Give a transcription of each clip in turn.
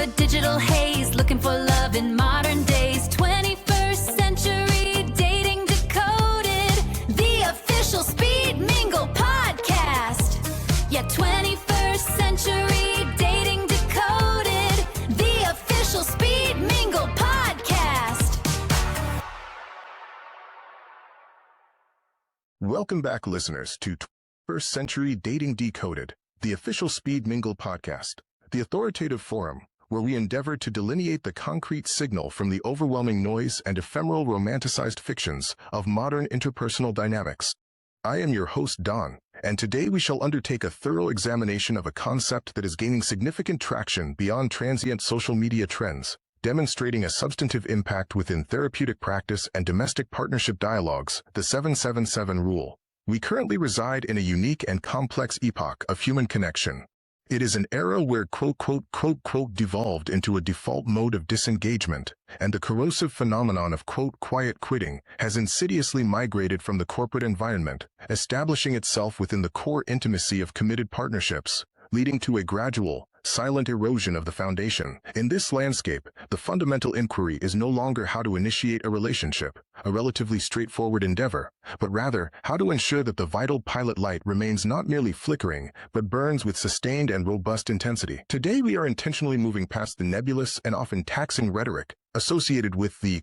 a digital haze, looking for love in modern days. 21st Century Dating Decoded, the official Speed Mingle Podcast. Yeah, 21st Century Dating Decoded, the official Speed Mingle Podcast. Welcome back, listeners, to 21st Century Dating Decoded, the official Speed Mingle Podcast, the authoritative forum where we endeavor to delineate the concrete signal from the overwhelming noise and ephemeral romanticized fictions of modern interpersonal dynamics. I am your host, Don, and today we shall undertake a thorough examination of a concept that is gaining significant traction beyond transient social media trends, demonstrating a substantive impact within therapeutic practice and domestic partnership dialogues, the 777 rule. We currently reside in a unique and complex epoch of human connection. It is an era where devolved into a default mode of disengagement, and the corrosive phenomenon of quiet quitting has insidiously migrated from the corporate environment, establishing itself within the core intimacy of committed partnerships, leading to a gradual, silent erosion of the foundation. In this landscape, the fundamental inquiry is no longer how to initiate a relationship, a relatively straightforward endeavor, but rather how to ensure that the vital pilot light remains not merely flickering, but burns with sustained and robust intensity. Today we are intentionally moving past the nebulous and often taxing rhetoric associated with the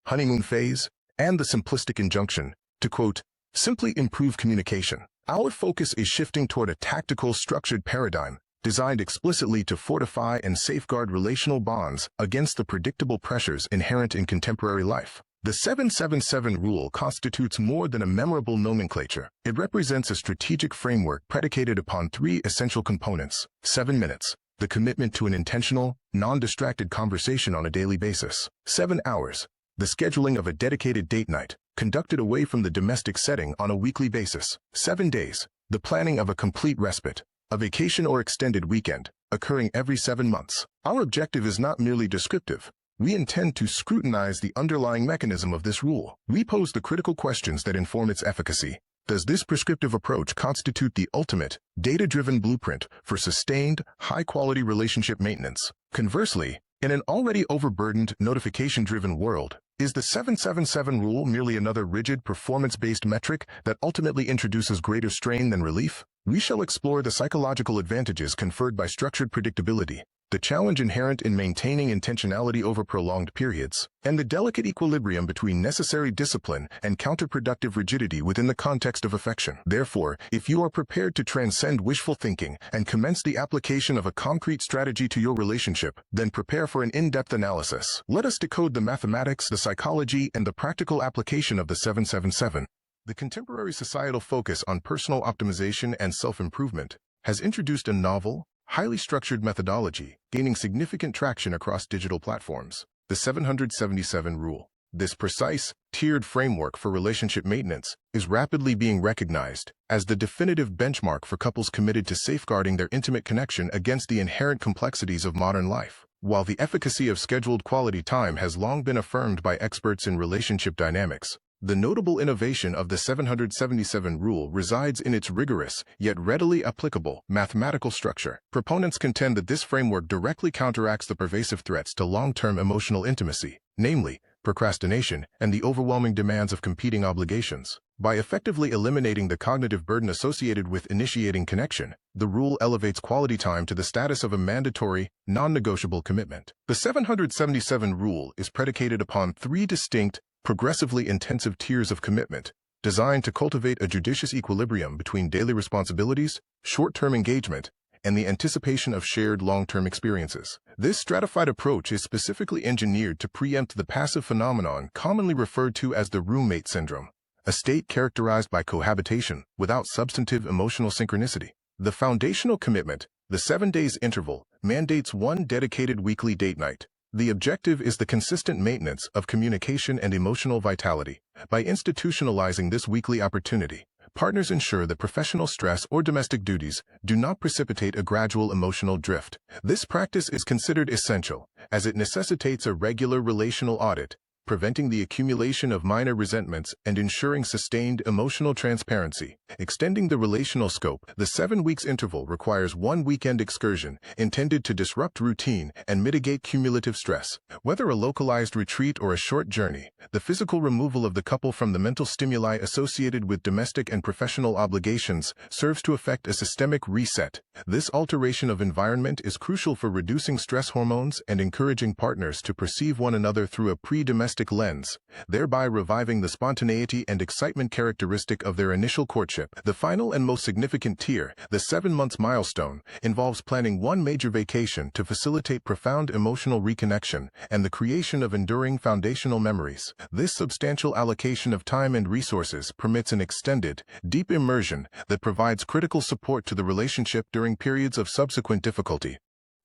honeymoon phase and the simplistic injunction to simply improve communication. Our focus is shifting toward a tactical, structured paradigm designed explicitly to fortify and safeguard relational bonds against the predictable pressures inherent in contemporary life. The 777 rule constitutes more than a memorable nomenclature. It represents a strategic framework predicated upon three essential components: 7 minutes, the commitment to an intentional, non-distracted conversation on a daily basis; 7 hours, the scheduling of a dedicated date night, conducted away from the domestic setting on a weekly basis; 7 days, the planning of a complete respite, a vacation or extended weekend, occurring every 7 months. Our objective is not merely descriptive. We intend to scrutinize the underlying mechanism of this rule. We pose the critical questions that inform its efficacy. Does this prescriptive approach constitute the ultimate, data-driven blueprint for sustained, high-quality relationship maintenance? Conversely, in an already overburdened, notification-driven world, is the 777 rule merely another rigid, performance-based metric that ultimately introduces greater strain than relief? We shall explore the psychological advantages conferred by structured predictability, the challenge inherent in maintaining intentionality over prolonged periods, and the delicate equilibrium between necessary discipline and counterproductive rigidity within the context of affection. Therefore, if you are prepared to transcend wishful thinking and commence the application of a concrete strategy to your relationship, then prepare for an in-depth analysis. Let us decode the mathematics, the psychology, and the practical application of the 777. The contemporary societal focus on personal optimization and self-improvement has introduced a novel, highly structured methodology, gaining significant traction across digital platforms: the 777 rule. This precise, tiered framework for relationship maintenance is rapidly being recognized as the definitive benchmark for couples committed to safeguarding their intimate connection against the inherent complexities of modern life. While the efficacy of scheduled quality time has long been affirmed by experts in relationship dynamics, the notable innovation of the 777 rule resides in its rigorous, yet readily applicable, mathematical structure. Proponents contend that this framework directly counteracts the pervasive threats to long-term emotional intimacy, namely, procrastination and the overwhelming demands of competing obligations. By effectively eliminating the cognitive burden associated with initiating connection, the rule elevates quality time to the status of a mandatory, non-negotiable commitment. The 777 rule is predicated upon three distinct, progressively intensive tiers of commitment, designed to cultivate a judicious equilibrium between daily responsibilities, short-term engagement, and the anticipation of shared long-term experiences. This stratified approach is specifically engineered to preempt the passive phenomenon commonly referred to as the roommate syndrome, a state characterized by cohabitation without substantive emotional synchronicity. The foundational commitment, the 7 days interval, mandates one dedicated weekly date night. The objective is the consistent maintenance of communication and emotional vitality. By institutionalizing this weekly opportunity, partners ensure that professional stress or domestic duties do not precipitate a gradual emotional drift. This practice is considered essential, as it necessitates a regular relational audit, preventing the accumulation of minor resentments and ensuring sustained emotional transparency. Extending the relational scope, the 7 weeks interval requires one weekend excursion intended to disrupt routine and mitigate cumulative stress. Whether a localized retreat or a short journey, the physical removal of the couple from the mental stimuli associated with domestic and professional obligations serves to effect a systemic reset. This alteration of environment is crucial for reducing stress hormones and encouraging partners to perceive one another through a pre-domestic lens, thereby reviving the spontaneity and excitement characteristic of their initial courtship. The final and most significant tier, the 7 months milestone, involves planning one major vacation to facilitate profound emotional reconnection and the creation of enduring foundational memories. This substantial allocation of time and resources permits an extended, deep immersion that provides critical support to the relationship during periods of subsequent difficulty.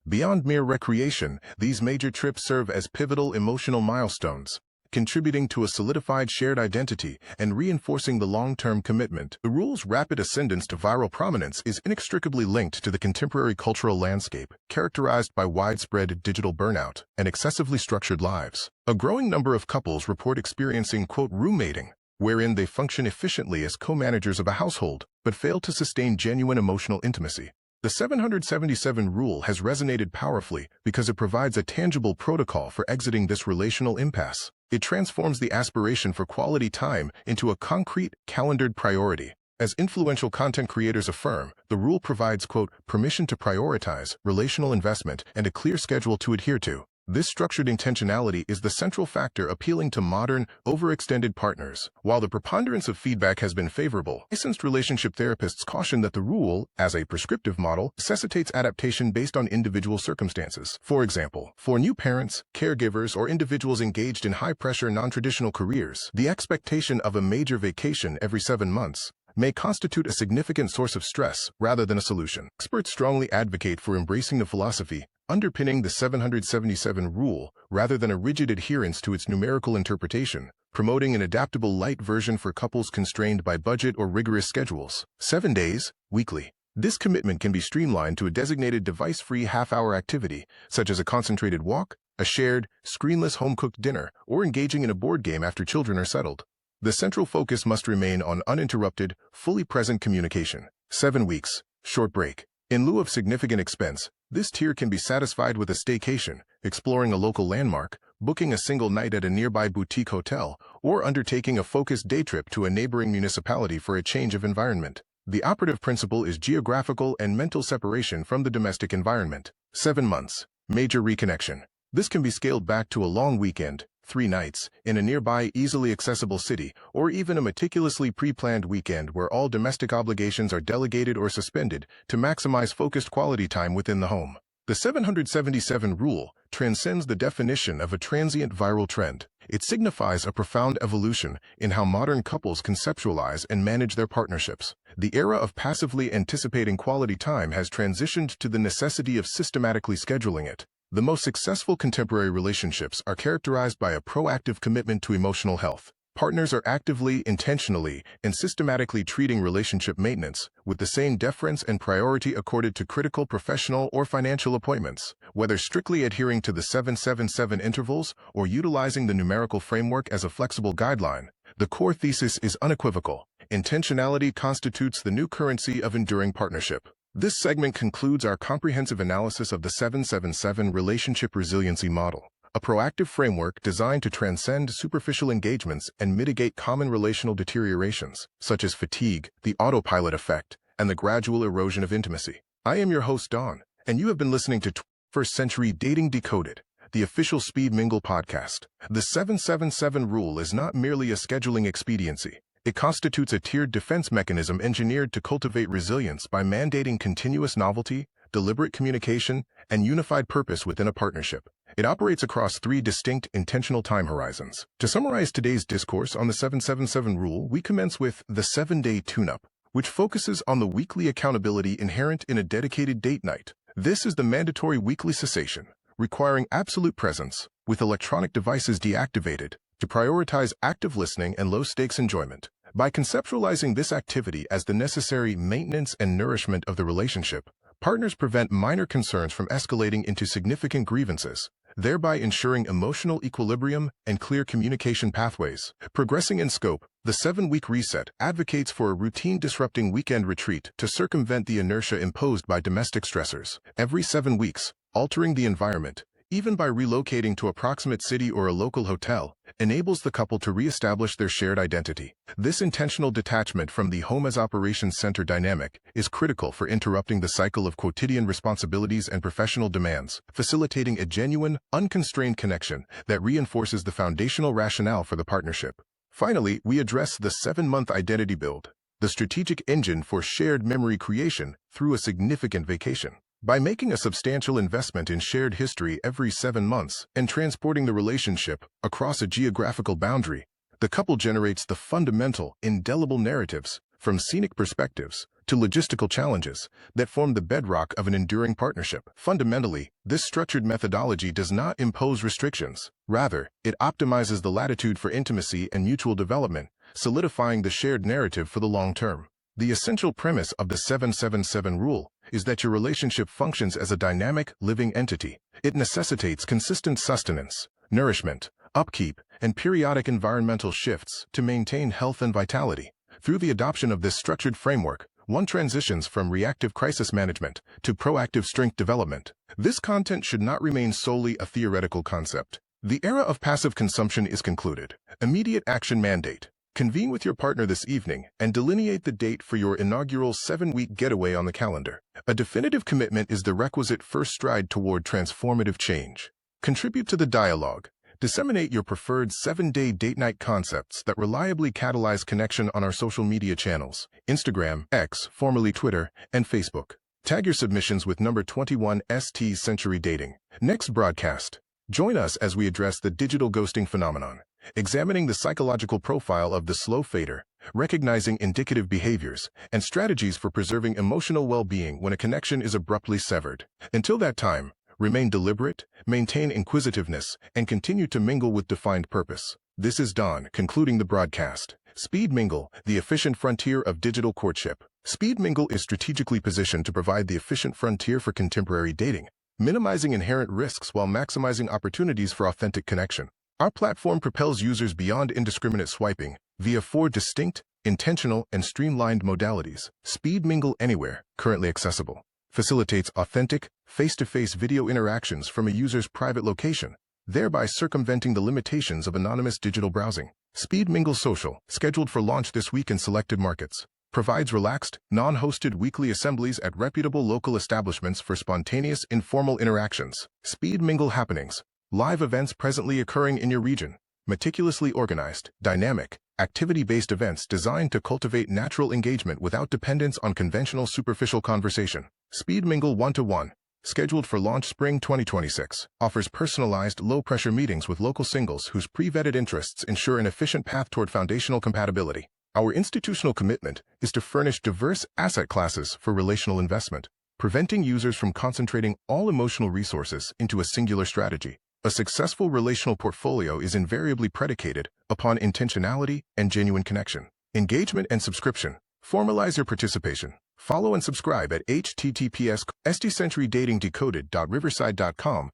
Beyond mere recreation, these major trips serve as pivotal emotional milestones, contributing to a solidified shared identity and reinforcing the long-term commitment. The rule's rapid ascendance to viral prominence is inextricably linked to the contemporary cultural landscape, characterized by widespread digital burnout and excessively structured lives. A growing number of couples report experiencing, quote, roommating, wherein they function efficiently as co-managers of a household, but fail to sustain genuine emotional intimacy. The 777 rule has resonated powerfully because it provides a tangible protocol for exiting this relational impasse. It transforms the aspiration for quality time into a concrete, calendared priority. As influential content creators affirm, the rule provides, quote, permission to prioritize relational investment and a clear schedule to adhere to. This structured intentionality is the central factor appealing to modern, overextended partners. While the preponderance of feedback has been favorable, licensed relationship therapists caution that the rule, as a prescriptive model, necessitates adaptation based on individual circumstances. For example, for new parents, caregivers, or individuals engaged in high-pressure, non-traditional careers, the expectation of a major vacation every 7 months may constitute a significant source of stress rather than a solution. Experts strongly advocate for embracing the philosophy underpinning the 777 rule rather than a rigid adherence to its numerical interpretation, promoting an adaptable light version for couples constrained by budget or rigorous schedules. 7 days, weekly. This commitment can be streamlined to a designated device-free half-hour activity, such as a concentrated walk, a shared, screenless home-cooked dinner, or engaging in a board game after children are settled. The central focus must remain on uninterrupted, fully present communication. 7 weeks, short break. In lieu of significant expense, this tier can be satisfied with a staycation, exploring a local landmark, booking a single night at a nearby boutique hotel, or undertaking a focused day trip to a neighboring municipality for a change of environment. The operative principle is geographical and mental separation from the domestic environment. 7 months, major reconnection. This can be scaled back to a long weekend, 3 nights, in a nearby easily accessible city, or even a meticulously pre-planned weekend where all domestic obligations are delegated or suspended to maximize focused quality time within the home. The 777 rule transcends the definition of a transient viral trend. It signifies a profound evolution in how modern couples conceptualize and manage their partnerships. The era of passively anticipating quality time has transitioned to the necessity of systematically scheduling it. The most successful contemporary relationships are characterized by a proactive commitment to emotional health. Partners are actively, intentionally, and systematically treating relationship maintenance with the same deference and priority accorded to critical professional or financial appointments. Whether strictly adhering to the 777 intervals or utilizing the numerical framework as a flexible guideline, the core thesis is unequivocal. Intentionality constitutes the new currency of enduring partnership. This segment concludes our comprehensive analysis of the 777 relationship resiliency model, a proactive framework designed to transcend superficial engagements and mitigate common relational deteriorations, such as fatigue, the autopilot effect, and the gradual erosion of intimacy. I am your host, Don, and you have been listening to 21st Century Dating Decoded, the official Speed Mingle podcast. The 777 rule is not merely a scheduling expediency. It constitutes a tiered defense mechanism engineered to cultivate resilience by mandating continuous novelty, deliberate communication, and unified purpose within a partnership. It operates across 3 distinct intentional time horizons. To summarize today's discourse on the 777 rule, we commence with the 7-day tune-up, which focuses on the weekly accountability inherent in a dedicated date night. This is the mandatory weekly cessation, requiring absolute presence, with electronic devices deactivated, to prioritize active listening and low-stakes enjoyment. By conceptualizing this activity as the necessary maintenance and nourishment of the relationship, partners prevent minor concerns from escalating into significant grievances. thereby ensuring emotional equilibrium and clear communication pathways. Progressing in scope, the 7-week reset advocates for a routine-disrupting weekend retreat to circumvent the inertia imposed by domestic stressors. Every 7 weeks, altering the environment, even by relocating to a proximate city or a local hotel, enables the couple to reestablish their shared identity. This intentional detachment from the home as operations center dynamic is critical for interrupting the cycle of quotidian responsibilities and professional demands, facilitating a genuine, unconstrained connection that reinforces the foundational rationale for the partnership. Finally, we address the 7-month identity build, the strategic engine for shared memory creation through a significant vacation. By making a substantial investment in shared history every 7 months and transporting the relationship across a geographical boundary, the couple generates the fundamental, indelible narratives, from scenic perspectives to logistical challenges, that form the bedrock of an enduring partnership. Fundamentally, this structured methodology does not impose restrictions. Rather, it optimizes the latitude for intimacy and mutual development, solidifying the shared narrative for the long term. The essential premise of the 777 rule is that your relationship functions as a dynamic, living entity. It necessitates consistent sustenance, nourishment, upkeep, and periodic environmental shifts to maintain health and vitality. Through the adoption of this structured framework, one transitions from reactive crisis management to proactive strength development. This content should not remain solely a theoretical concept. The era of passive consumption is concluded. Immediate action mandate. Convene with your partner this evening and delineate the date for your inaugural 7-week getaway on the calendar. A definitive commitment is the requisite first stride toward transformative change. Contribute to the dialogue. Disseminate your preferred 7-day date night concepts that reliably catalyze connection on our social media channels: Instagram, X, formerly Twitter, and Facebook. Tag your submissions with number 21ST Century Dating. Next broadcast. Join us as we address the digital ghosting phenomenon, examining the psychological profile of the slow fader, recognizing indicative behaviors, and strategies for preserving emotional well-being when a connection is abruptly severed. Until that time, remain deliberate, maintain inquisitiveness, and continue to mingle with defined purpose. This is Don, concluding the broadcast. Speed Mingle, the efficient frontier of digital courtship. Speed Mingle is strategically positioned to provide the efficient frontier for contemporary dating, minimizing inherent risks while maximizing opportunities for authentic connection. Our platform propels users beyond indiscriminate swiping via 4 distinct, intentional, and streamlined modalities. Speed Mingle Anywhere, currently accessible, facilitates authentic, face-to-face video interactions from a user's private location, thereby circumventing the limitations of anonymous digital browsing. Speed Mingle Social, scheduled for launch this week in selected markets, provides relaxed, non-hosted weekly assemblies at reputable local establishments for spontaneous, informal interactions. Speed Mingle Happenings, live events presently occurring in your region, meticulously organized, dynamic, activity-based events designed to cultivate natural engagement without dependence on conventional superficial conversation. Speed Mingle One-to-One, scheduled for launch spring 2026, offers personalized, low-pressure meetings with local singles whose pre-vetted interests ensure an efficient path toward foundational compatibility. Our institutional commitment is to furnish diverse asset classes for relational investment, preventing users from concentrating all emotional resources into a singular strategy. A successful relational portfolio is invariably predicated upon intentionality and genuine connection. Engagement and subscription. Formalize your participation. Follow and subscribe at https://centurydatingdecoded.riverside.com/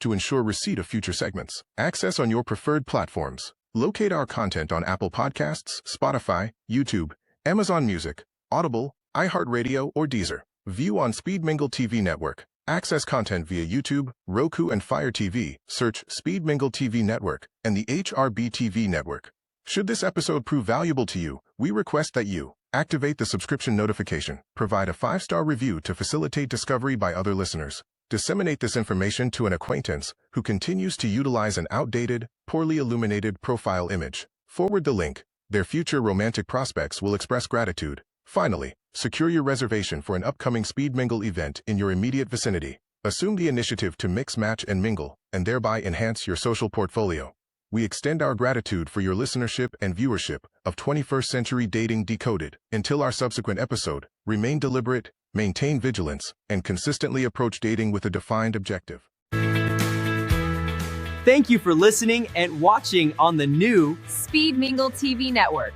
to ensure receipt of future segments. Access on your preferred platforms. Locate our content on Apple Podcasts, Spotify, YouTube, Amazon Music, Audible, iHeartRadio, or Deezer. View on Speed Mingle TV Network. Access content via YouTube, Roku, and Fire TV. Search Speed Mingle TV Network and the HRB TV Network. Should this episode prove valuable to you, we request that you activate the subscription notification, provide a 5-star review to facilitate discovery by other listeners, disseminate this information to an acquaintance who continues to utilize an outdated, poorly illuminated profile image. Forward the link. Their future romantic prospects will express gratitude. Finally, secure your reservation for an upcoming Speed Mingle event in your immediate vicinity. Assume the initiative to mix, match, and mingle, and thereby enhance your social portfolio. We extend our gratitude for your listenership and viewership of 21st Century Dating Decoded. Until our subsequent episode, remain deliberate, maintain vigilance, and consistently approach dating with a defined objective. Thank you for listening and watching on the new Speed Mingle TV Network.